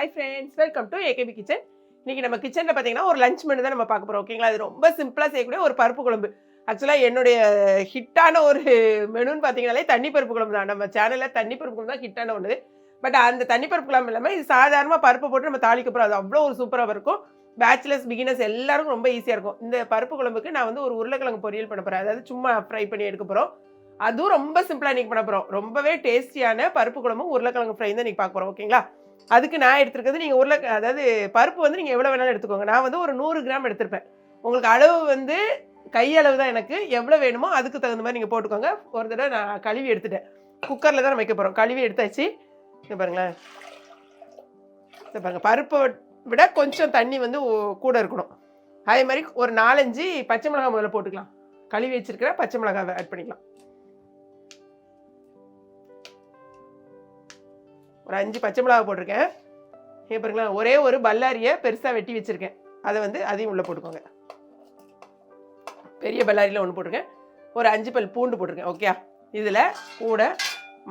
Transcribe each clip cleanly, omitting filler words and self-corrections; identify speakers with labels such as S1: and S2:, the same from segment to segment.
S1: Hi friends, welcome to AKP kitchen. இன்னைக்கு நம்ம கிச்சனில் பார்த்தீங்கன்னா ஒரு லஞ்ச் மெனு தான் நம்ம பார்க்க போகிறோம். ஓகேங்களா? அது ரொம்ப சிம்பிளாக செய்யக்கூடிய ஒரு பருப்பு குழம்பு. ஆக்சுவலாக என்னுடைய ஹிட்டான ஒரு மெனுன்னு பார்த்தீங்கன்னாலே தண்ணி பருப்பு குழம்பு தான். நம்ம சேனலில் தண்ணி பருப்பு குழம்பு தான் ஹிட்டான ஒன்று. பட் அந்த தண்ணி பருப்பு குழம்பு இல்லாமல் இது சாதாரணமாக பருப்பை போட்டு நம்ம தாளிக்க போகிறோம். அது அவ்வளோ ஒரு சூப்பராக இருக்கும். பேச்சுலர்ஸ் பிகினர்ஸ் எல்லாருக்கும் ரொம்ப ஈஸியாக இருக்கும். இந்த பருப்பு குழம்புக்கு நான் வந்து ஒரு உருளைக்கிழங்கு பொரியல் பண்ண போகிறேன். அதாவது சும்மா ஃப்ரை பண்ணி எடுக்க போகிறோம். அதுவும் ரொம்ப சிம்பிளாக இன்றைக்கி பண்ண போகிறோம். ரொம்பவே டேஸ்டியான பருப்பு குழம்பும் உருளைக்கிழங்கு ஃப்ரை தான் இன்றைக்கி பார்க்க போகிறோம். ஓகேங்களா? அதுக்கு நான் எடுத்துருக்கிறது, நீங்கள் அதாவது பருப்பு வந்து நீங்கள் எவ்வளோ வேணாலும் எடுத்துக்கோங்க. நான் வந்து ஒரு 100 கிராம் எடுத்திருப்பேன். உங்களுக்கு அளவு வந்து கையளவு தான். எனக்கு எவ்வளோ வேணுமோ அதுக்கு தகுந்த மாதிரி நீங்கள் போட்டுக்கோங்க. ஒரு தடவை நான் கழுவி எடுத்துட்டேன். குக்கரில் தான் வைக்க போகிறோம். கழுவி எடுத்தாச்சு. இங்கே பாருங்களேன், இதை பாருங்கள். பருப்பை விட கொஞ்சம் தண்ணி வந்து கூட இருக்கணும். அதே மாதிரி ஒரு 4-5 பச்சை மிளகாய் முதல்ல போட்டுக்கலாம். கழுவி வச்சிருக்கிற பச்சை மிளகாய் ஆட் பண்ணிக்கலாம். ஒரு 5 பச்சை மிளகாய் போட்டிருக்கேன். பாருங்களா, ஒரே ஒரு பல்லாரியை பெருசாக வெட்டி வச்சுருக்கேன். அதை வந்து அதையும் உள்ளே போட்டுக்கோங்க. பெரிய பல்லாரியில் ஒன்று போட்டிருக்கேன். ஒரு 5 பல் பூண்டு போட்டிருக்கேன். ஓகே, இதில் கூட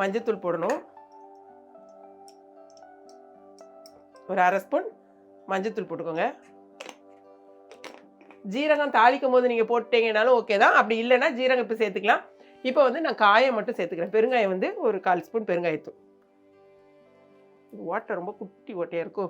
S1: மஞ்சத்தூள் போடணும். ஒரு 1/2 ஸ்பூன் மஞ்சத்தூள் போட்டுக்கோங்க. ஜீரகம் தாளிக்கும் போது நீங்கள் போட்டீங்கன்னாலும் ஓகே தான். அப்படி இல்லைன்னா ஜீரகம் இப்போ சேர்த்துக்கலாம். இப்போ வந்து நான் காயம் மட்டும் சேர்த்துக்கிறேன். பெருங்காயம் வந்து ஒரு 1/4 ஸ்பூன் பெருங்காயத்தூள். ஓட்டை ரொம்ப குட்டி ஓட்டையாக இருக்கும்.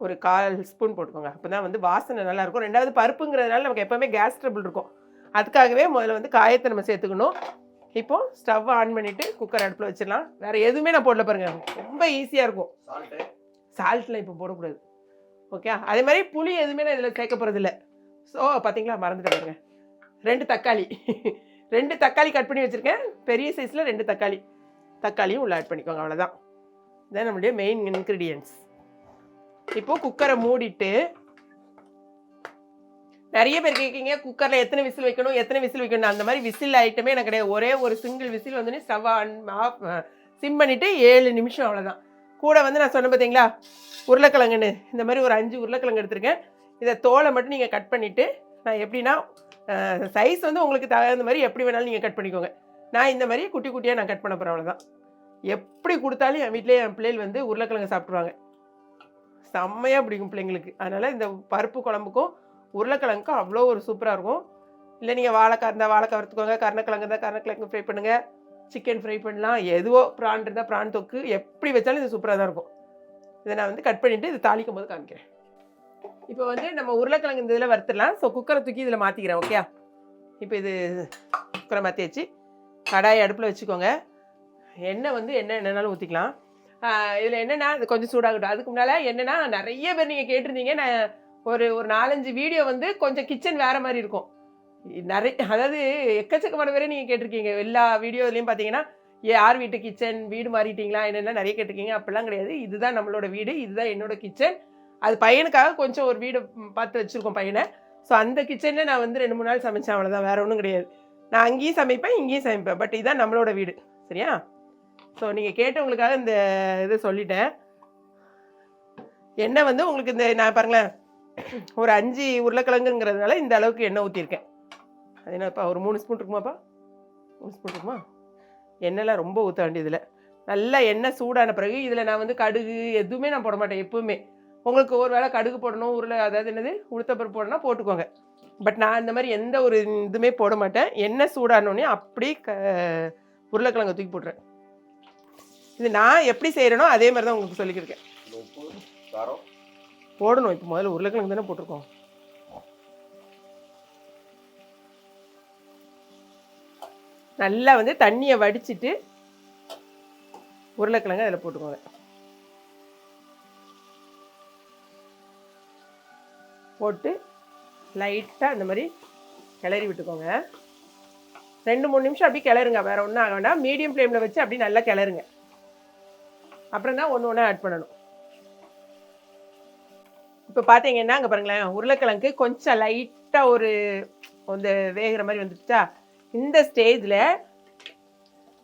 S1: ஒரு 1/4 ஸ்பூன் போட்டுக்கோங்க. அப்போ தான் வந்து வாசனை நல்லாயிருக்கும். ரெண்டாவது பருப்புங்கிறதுனால நமக்கு எப்போவுமே கேஸ் ட்ரபிள் இருக்கும். அதுக்காகவே முதல்ல வந்து காயத்தை நம்ம சேர்த்துக்கணும். இப்போது ஸ்டவ் ஆன் பண்ணிவிட்டு குக்கர் அடுப்பில் வச்சிடலாம். வேறு எதுவுமே நான் போடல பாருங்கள். ரொம்ப ஈஸியாக இருக்கும். சால்ட்லாம் இப்போ போடக்கூடாது. ஓகே, அதே மாதிரி புளி எதுவுமே நான் இதில் சேர்க்க போகிறதில்ல. ஸோ பார்த்தீங்களா, மறந்துட்டு பாருங்க. 2 தக்காளி 2 தக்காளி கட் பண்ணி வச்சுருக்கேன். பெரிய சைஸில் 2 தக்காளியும் உள்ள ஆட் பண்ணிக்கோங்க. அவ்வளோதான். இதான் நம்மளுடைய மெயின் இன்க்ரீடியன்ட்ஸ். இப்போது குக்கரை மூடிட்டு, நிறைய பேர் கேட்குறீங்க குக்கரில் எத்தனை விசில் வைக்கணும். அந்த மாதிரி விசில் ஐட்டமே எனக்கு கிடையாது. ஒரே ஒரு சிங்கிள் விசில் வந்து ஸ்டவ் ஆஃப் சிம் பண்ணிவிட்டு 7 நிமிஷம், அவ்வளோதான். கூட வந்து நான் சொன்னேன் பார்த்தீங்களா உருளைக்கிழங்குன்னு, இந்த மாதிரி ஒரு 5 உருளைக்கிழங்கு எடுத்திருக்கேன். இதை தோலை மட்டும் நீங்கள் கட் பண்ணிவிட்டு, நான் எப்படின்னா சைஸ் வந்து உங்களுக்கு தகுந்த மாதிரி எப்படி வேணாலும் நீங்கள் கட் பண்ணிக்கோங்க. நான் இந்த மாதிரி குட்டி குட்டியாக நான் கட் பண்ண போகிறேன். அவ்வளோதான். எப்படி கொடுத்தாலும் என் வீட்டிலே என் பிள்ளைகள் வந்து உருளைக்கிழங்கு சாப்பிட்ருவாங்க. செம்மையாக பிடிக்கும் பிள்ளைங்களுக்கு. அதனால் இந்த பருப்பு குழம்புக்கும் உருளைக்கிழங்குக்கும் அவ்வளோ ஒரு சூப்பராக இருக்கும். இல்லை நீங்கள் வாழைக்காய் இருந்தால் வாழைக்காய் வறுத்துக்கோங்க, கருணக்கிழங்கு இருந்தால் கருணக்கிழங்கு ஃப்ரை பண்ணுங்கள், சிக்கன் ஃப்ரை பண்ணலாம், எதுவோ ப்ரான் இருந்தால் ப்ரான் தொக்கு, எப்படி வச்சாலும் இது சூப்பராக தான் இருக்கும். இதை நான் வந்து கட் பண்ணிவிட்டு இது தாளிக்கும் போது காமிக்கிறேன். இப்போ வந்து நம்ம உருளைக்கிழங்கு இந்த இதில் வறுத்துடலாம். ஸோ குக்கரை தூக்கி இதில் மாற்றிக்கிறேன். ஓகே, இப்போ இது குக்கரை மாற்றியாச்சு. கடாயை அடுப்பில் வச்சுக்கோங்க. எண்ணெய் வந்து என்னென்னாலும் ஊற்றிக்கலாம். இதில் என்னென்னா இது கொஞ்சம் சூடாகட்டும். அதுக்கு முன்னால் என்னென்னா, நிறைய பேர் நீங்கள் கேட்டிருந்தீங்க. நான் ஒரு 4-5 வீடியோ வந்து கொஞ்சம் கிச்சன் வேறு மாதிரி இருக்கும். அதாவது எக்கச்சக்கமான பேரே நீங்கள் கேட்டிருக்கீங்க. எல்லா வீடியோலையும் பார்த்தீங்கன்னா யார் வீட்டு கிச்சன், வீடு மாறிட்டீங்களா என்னென்னா நிறைய கேட்டிருக்கீங்க. அப்படிலாம் கிடையாது. இதுதான் நம்மளோட வீடு, இதுதான் என்னோடய கிச்சன். அது பையனுக்காக கொஞ்சம் ஒரு வீடு பார்த்து வச்சுருக்கோம் பையனை. ஸோ அந்த கிச்சனில் நான் வந்து 2-3 நாள் சமைச்சேன். அவ்வளோதான், வேறு ஒன்றும் கிடையாது. நான் அங்கேயும் சமைப்பேன், இங்கேயும் சமைப்பேன். பட் இதுதான் நம்மளோட வீடு. சரியா? ஸோ நீங்கள் கேட்டவங்களுக்காக இந்த இது சொல்லிட்டேன். எண்ணெய் வந்து உங்களுக்கு இந்த நான் பாருங்களேன், ஒரு 5 உருளைக்கிழங்குங்கிறதுனால இந்த அளவுக்கு எண்ணெய் ஊற்றிருக்கேன். அது என்னப்பா, ஒரு 3 ஸ்பூன் இருக்குமாப்பா? 3 ஸ்பூன் இருக்குமா? எண்ணெய்லாம் ரொம்ப ஊற்ற வேண்டியதில்லை. நல்லா எண்ணெய் சூடான பிறகு இதில் நான் வந்து கடுகு எதுவுமே நான் போட மாட்டேன் எப்போவுமே. உங்களுக்கு ஒரு வேளை கடுகு போடணும், அதாவது என்னது உளுத்தப்பருப்பு போடணும்னா போட்டுக்கோங்க. பட் நான் இந்த மாதிரி எந்த ஒரு இதுவுமே போட மாட்டேன். எண்ணெய் சூடானோடனே அப்படி உருளைக்கிழங்கு தூக்கி போட்டுறேன். இது நான் எப்படி செய்கிறேனோ அதே மாதிரி தான் உங்களுக்கு சொல்லிக்கிருக்கேன். போடணும். இப்போ முதல்ல உருளைக்கிழங்கு தானே போட்டிருக்கோம். நல்லா வந்து தண்ணியை வடிச்சிட்டு உருளைக்கிழங்கு அதில் போட்டுக்கோங்க. போட்டு லைட்டாக இந்த மாதிரி கிளறி விட்டுக்கோங்க. 2-3 நிமிஷம் அப்படி கிளறுங்க. வேறு ஒன்றும் ஆக வேண்டாம். மீடியம் ஃப்ளேமில் வச்சு அப்படி நல்லா கிளறுங்க. அப்புறம் தான் ஒன்று ஆட் பண்ணணும். இப்போ பார்த்தீங்கன்னா அங்கே பாருங்களேன், உருளைக்கிழங்கு கொஞ்சம் லைட்டாக ஒரு அந்த வேகிற மாதிரி வந்துடுச்சா. இந்த ஸ்டேஜில்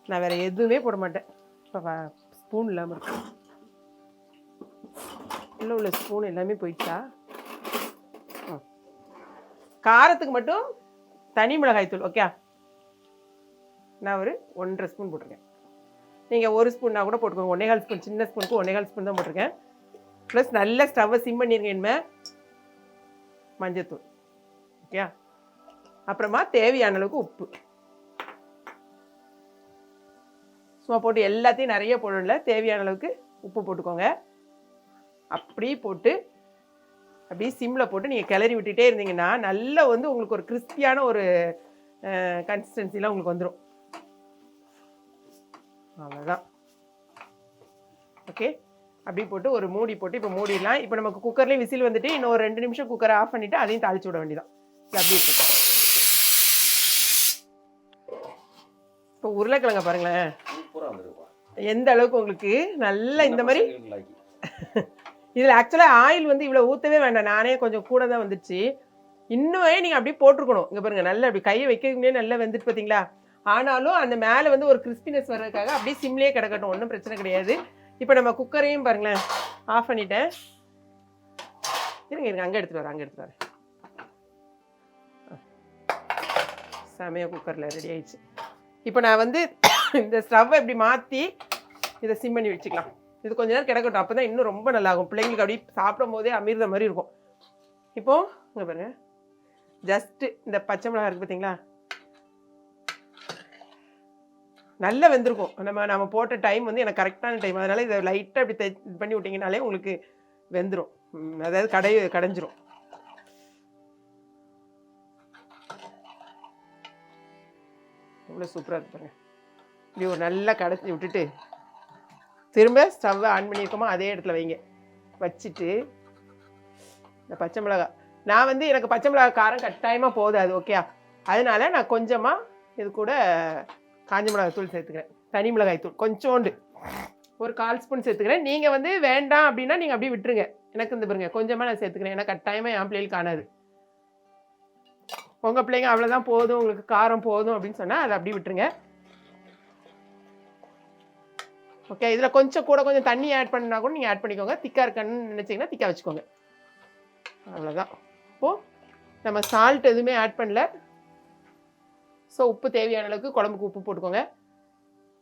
S1: நான் வேறு எதுவுமே போட மாட்டேன். இப்போ ஸ்பூன் இல்லாமல் இருக்கும். உள்ள ஸ்பூன் எல்லாமே போயிடுச்சா. காரத்துக்கு மட்டும் தனி மிளகாய் தூள். ஓகே, நான் ஒரு 1.5 ஸ்பூன் போட்டிருக்கேன். நீங்கள் 1 ஸ்பூன்னா கூட போட்டுக்கோங்க. 1.25 ஸ்பூன், சின்ன ஸ்பூனுக்கு 1.25 ஸ்பூன் தான் போட்டிருக்கேன். ப்ளஸ் நல்ல ஸ்டவ்வை சிம் பண்ணிருங்க. இனிமேல் மஞ்சத்தூள், ஓகே. அப்புறமா தேவையான அளவுக்கு உப்பு சும்மா போட்டு எல்லாத்தையும் நிறைய போடல, தேவையான அளவுக்கு உப்பு போட்டுக்கோங்க. அப்படி போட்டு அப்படியே சிம்மில் போட்டு நீங்கள் கிளறி விட்டுட்டே இருந்தீங்கன்னா நல்லா வந்து உங்களுக்கு ஒரு கிறிஸ்பியான ஒரு கன்சிஸ்டன்சிலாம் உங்களுக்கு வந்துடும். அவ்வளோதான். ஓகே, அப்படி போட்டு ஒரு மூடி போட்டு இப்போ மூடிடலாம். இப்போ நமக்கு குக்கர்லேயும் விசில் வந்துட்டு இன்னும் ஒரு 2 நிமிஷம் குக்கரை ஆஃப் பண்ணிவிட்டு அதையும் தாளிச்சு விட வேண்டியதான். அப்படி இருக்கும். இப்போ உருளைக்கிழங்க பாருங்களேன் எந்த அளவுக்கு உங்களுக்கு நல்லா இந்த மாதிரி. இதில் ஆக்சுவலாக ஆயில் வந்து இவ்வளோ ஊற்றவே வேண்டாம், நானே கொஞ்சம் கூட தான் வந்துடுச்சு. இன்னுமே நீங்கள் அப்படியே போட்டிருக்கணும். இங்கே பாருங்கள், நல்லா அப்படி கையை வைக்கிறதுமே நல்லா வெந்துட்டு பார்த்தீங்களா. ஆனாலும் அந்த மேலே வந்து ஒரு கிறிஸ்பினஸ் வர்றதுக்காக அப்படியே சிம்லேயே கிடக்கட்டும், ஒன்றும் பிரச்சனை கிடையாது. இப்போ நம்ம குக்கரையும் பாருங்களேன் ஆஃப் பண்ணிட்டேன். இருங்க அங்கே எடுத்துகிட்டு வரேன். செமையா குக்கரில் ரெடி ஆயிடுச்சு. இப்போ நான் வந்து இந்த ஸ்டவ்வை இப்படி மாற்றி இதை சிம் பண்ணி வச்சுக்கலாம். இது கொஞ்ச நேரம் கிடக்கட்டும், அப்போ தான் இன்னும் ரொம்ப நல்லாகும். பிள்ளைங்களுக்கு அப்படி சாப்பிடும் போதே அமிர்த மாதிரி இருக்கும். இப்போது இங்கே பாருங்க, ஜஸ்ட்டு இந்த பச்சை மிளகா இருக்குது பார்த்தீங்களா, நல்லா வெந்திருக்கும். நம்ம போட்ட டைம் வந்து எனக்கு கரெக்டான டைம், அதனால் இதை லைட்டாக இப்படி இது பண்ணி விட்டிங்கனாலே உங்களுக்கு வெந்துடும், அதாவது கடைஞ்சிரும். இவ்வளோ சூப்பராக இருக்கு பாருங்க. இப்படி ஒரு நல்லா கடைச்சி விட்டுட்டு திரும்ப ஸ்டவ்வை ஆன் பண்ணியிருக்கோமோ அதே இடத்துல வைங்க. வச்சுட்டு இந்த பச்சை மிளகா, நான் வந்து எனக்கு பச்சை மிளகா காரம் கட்டாயமாக போதாது, ஓகே. அதனால நான் கொஞ்சமாக இது கூட காஞ்ச மிளகாய் தூள் சேர்த்துக்கிறேன். தனி மிளகாய் தூள் கொஞ்சோண்டு ஒரு 1/4 ஸ்பூன் சேர்த்துக்கிறேன். நீங்கள் வந்து வேண்டாம் அப்படின்னா நீங்கள் அப்படியே விட்டுருங்க. எனக்கு இந்த பாருங்க கொஞ்சமாக நான் சேர்த்துக்கிறேன், ஏன்னா கட்டாயமாக என் பிள்ளைகளுக்கு காணாது. உங்கள் பிள்ளைங்க அவ்வளோதான் போதும், உங்களுக்கு காரம் போதும் அப்படின்னு சொன்னால் அதை அப்படியே விட்டுருங்க. ஓகே, இதில் கொஞ்சம் தண்ணி ஆட் பண்ணா கூட நீங்கள் ஆட் பண்ணிக்கோங்க. திக்காக இருக்கன்னு நினச்சிங்கன்னா திக்காக வச்சுக்கோங்க. அவ்வளோதான். இப்போது நம்ம சால்ட் எதுவுமே ஆட் பண்ணல. ஸோ உப்பு தேவையான அளவுக்கு குழம்புக்கு உப்பு போட்டுக்கோங்க.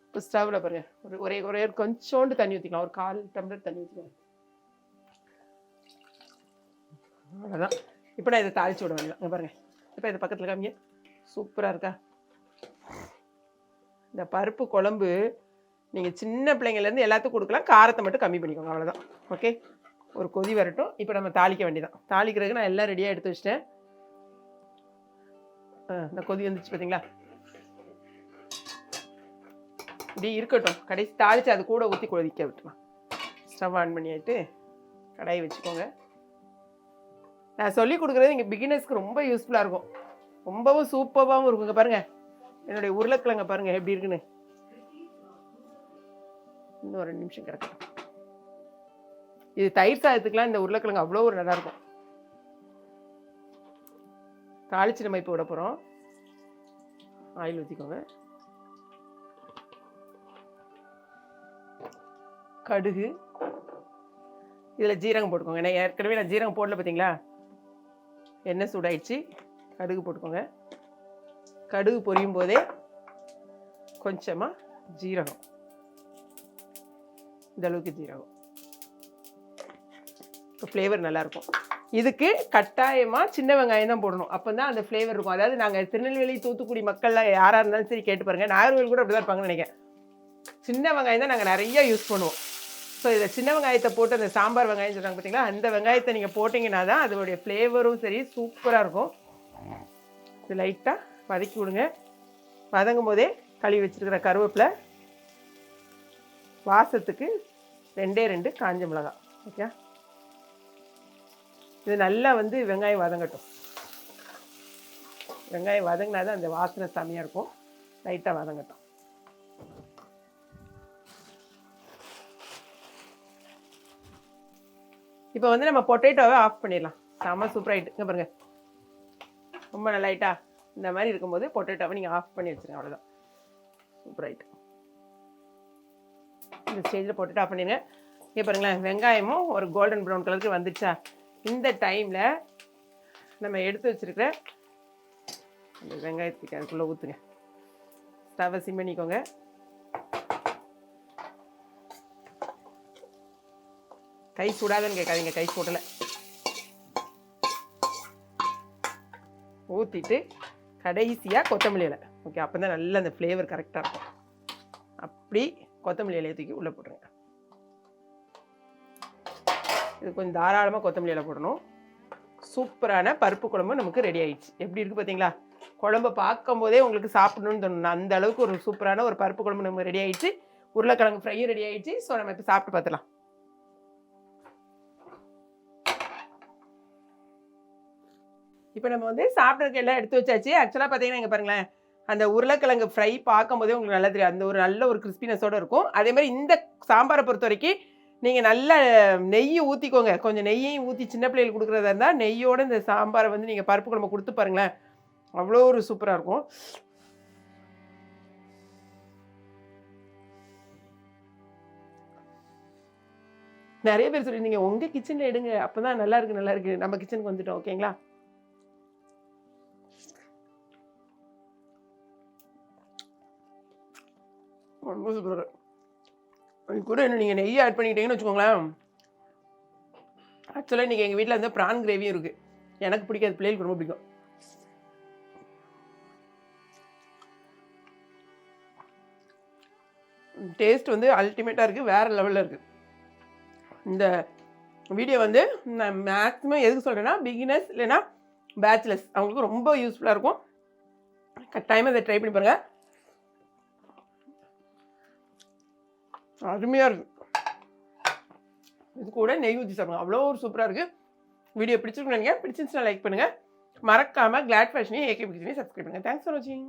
S1: இப்போ ஸ்டவ்வில் பாருங்கள் ஒரே கொஞ்சோண்டு தண்ணி ஊற்றிக்கலாம், ஒரு 1/4 டம்ளர் தண்ணி ஊற்றிக்கோங்க. அவ்வளோதான். இப்போ நான் இதை தாளிச்சு விட வேண்டியதான். இங்கே பாருங்கள், இப்போ இதை பக்கத்தில் காமிங்க, சூப்பராக இருக்கா. இந்த பருப்பு குழம்பு நீங்கள் சின்ன பிள்ளைங்கள்லேருந்து எல்லாத்துக்கும் கொடுக்கலாம், காரத்தை மட்டும் கம்மி பண்ணிக்கோங்க, அவ்வளோதான். ஓகே, ஒரு கொதி வரட்டும். இப்போ நம்ம தாளிக்க வேண்டியதான். தாளிக்கிறதுக்கு நான் எல்லாம் ரெடியாக எடுத்து வச்சிட்டேன். இந்த கொதி வந்துச்சு பார்த்தீங்களா, இப்படி இருக்கட்டும். கடைசி தாளித்து அது கூட ஊற்றி கொதிக்க விட்டுலாம். ஸ்டவ் ஆன் பண்ணிட்டு கடாயை வச்சுக்கோங்க. நான் சொல்லி கொடுக்குறது இங்கே பிகினர்ஸ்க்கு ரொம்ப யூஸ்ஃபுல்லாக இருக்கும், ரொம்பவும் சூப்பராகவும் இருக்குங்க. பாருங்கள் என்னுடைய உருளைக்கிழங்க பாருங்கள் எப்படி இருக்குன்னு. இன்னும் 2 நிமிஷம் கிடக்கும். இது தயிர் சாதத்துக்குலாம் இந்த உருளைக்கிழங்கு அவ்வளோ ஒரு நல்லா இருக்கும். தாளிச்சு நம்ம இப்போ விட போகிறோம். ஆயில் ஊற்றிக்கோங்க. கடுகு, இதில் ஜீரகம் போட்டுக்கோங்க. ஏன்னா ஏற்கனவே நான் ஜீரகம் போடல பார்த்தீங்களா. எண்ணெய் சூடாயிடுச்சு, கடுகு போட்டுக்கோங்க. கடுகு பொரியும் போதே கொஞ்சமாக ஜீரகம், இந்த அளவுக்கு ஜீரகம். இப்போ ஃப்ளேவர் நல்லாயிருக்கும். இதுக்கு கட்டாயமாக சின்ன வெங்காயம் தான் போடணும், அப்போ தான் அந்த ஃப்ளேவர் இருக்கும். அதாவது நாங்கள் திருநெல்வேலி தூத்துக்குடி மக்கள்லாம் யாராக இருந்தாலும் சரி கேட்டு பாருங்கள், நாகர்கோவில் கூட அப்படி தான் இருப்பாங்கன்னு நினைக்கிறேன். சின்ன வெங்காயம் தான் நாங்கள் நிறைய யூஸ் பண்ணுவோம். ஸோ இதை சின்ன வெங்காயத்தை போட்டு அந்த சாம்பார் வெங்காயம் சொல்கிறாங்க பார்த்தீங்களா, அந்த வெங்காயத்தை நீங்கள் போட்டிங்கன்னா தான் அதோடைய ஃப்ளேவரும் சரி சூப்பராக இருக்கும். இது லைட்டாக வதக்கி விடுங்க. வதங்கும் போதே கழுவி வச்சுருக்கிற கருவேப்பிலை, வாசத்துக்கு 2 காஞ்ச மிளகாய், ஓகே. இது நல்லா வந்து வெங்காயம் வதங்கட்டும். வெங்காயம் வதங்கினா தான் அந்த வாசனை செமையாக இருக்கும். லைட்டாக வதங்கட்டும். இப்போ வந்து நம்ம பொட்டேட்டோவை ஆஃப் பண்ணிடலாம். செம்ம சூப்பராகிட்டு இங்கே பாருங்கள், ரொம்ப நல்லாயிட்டா. இந்த மாதிரி இருக்கும்போது பொட்டேட்டோவை நீங்கள் ஆஃப் பண்ணி வச்சுருங்க, அவ்வளோதான். சூப்பராகிட்டு. இந்த ஸ்டேஜில் போட்டுட்டு ஆஃப் பண்ணிடுங்க. இங்கே பாருங்களேன், வெங்காயமும் ஒரு கோல்டன் ப்ரௌன் கலருக்கு வந்துடுச்சா. இந்த டைமில் நம்ம எடுத்து வச்சுருக்கிற அந்த வெங்காயத்துக்கு அதுக்குள்ளே ஊற்றுங்க. ஸ்டவ்வை சிம் பண்ணிக்கோங்க. கை சுடாதுன்னு கேட்காதீங்க, கை சுடலை. ஊற்றிட்டு கடைசியாக கொத்தமல்லி இலை. ஓகே, அப்போ தான் நல்ல அந்த ஃப்ளேவர் கரெக்டாக இருக்கும். அப்படி கொத்தமல்லி இலையை தூக்கி உள்ளே போட்டுருங்க. இது கொஞ்சம் தாராளமாக கொத்தமல்லி இலை போடணும். சூப்பரான பருப்பு குழம்பு நமக்கு ரெடி ஆயிடுச்சு. எப்படி இருக்குது பார்த்தீங்களா? குழம்பு பார்க்கும் போதே உங்களுக்கு சாப்பிடணும்னு தோணும். அந்த அளவுக்கு ஒரு சூப்பரான ஒரு பருப்பு குழம்பு நமக்கு ரெடி ஆயிடுச்சு. உருளைக்கிழங்கு ஃப்ரையும் ரெடி ஆயிடுச்சு. ஸோ நம்ம இப்போ சாப்பிட்டு பார்த்துலாம். இப்போ நம்ம வந்து சாப்பிட்றதுக்கு எல்லாம் எடுத்து வச்சாச்சு. ஆக்சுவலாக பார்த்தீங்கன்னா இங்கே பாருங்களேன், அந்த உருளைக்கிழங்கு ஃப்ரை பார்க்கும்போதே உங்களுக்கு நல்லா தெரியும். அந்த ஒரு நல்ல ஒரு கிறிஸ்பினஸோடு இருக்கும். அதே மாதிரி இந்த சாம்பாரை பொறுத்த வரைக்கும் நீங்கள் நல்ல நெய் ஊற்றிக்கோங்க. கொஞ்சம் நெய்யையும் ஊற்றி சின்ன பிள்ளைகளுக்கு கொடுக்குறதா இருந்தால் நெய்யோடு இந்த சாம்பாரை வந்து நீங்கள் பருப்பு குழம்பு கொடுத்து பாருங்களேன், அவ்வளோ ஒரு சூப்பராக இருக்கும். நிறைய பேர் சொல்லியிருந்தீங்க உங்கள் கிச்சனில் எடுங்க, அப்போ தான் நல்லா இருக்கு. நம்ம கிச்சனுக்கு வந்துட்டோம். ஓகேங்களா? ரொம்ப சூப்பராக இது கூட இன்னும் நீங்கள் நெய் ஆட் பண்ணிக்கிட்டீங்கன்னு வச்சுக்கோங்களேன். ஆக்சுவலாக இன்றைக்கி எங்கள் வீட்டில் வந்து ப்ரான் கிரேவியும் இருக்குது. எனக்கு பிடிக்காது, பிள்ளைகளுக்கு ரொம்ப பிடிக்கும். டேஸ்ட் வந்து அல்டிமேட்டாக இருக்குது, வேறு லெவலில் இருக்குது. இந்த வீடியோ வந்து நான் மேக்ஸிமம் எதுக்கு சொல்கிறேன்னா, பிகினர்ஸ் இல்லைன்னா பேச்சுலர்ஸ் அவங்களுக்கு ரொம்ப யூஸ்ஃபுல்லாக இருக்கும். கட்டாயமாக இதை ட்ரை பண்ணி பாருங்கள். அருமையாக இருக்குது. இது கூட நெய் ஊற்றி சாப்பிடுங்க, அவ்வளோ ஒரு சூப்பராக இருக்குது. வீடியோ பிடிச்சிருக்குன்னு நினைக்கிறேன். பிடிச்சிருந்துச்சுன்னா லைக் பண்ணுங்கள். மறக்காமல் கிளாட் ஃபேஷனையும் ஏகே கிச்சனையும் சப்ஸ்கிரைப் பண்ணுங்கள். தேங்க்ஸ் ஃபார் வாட்சிங்.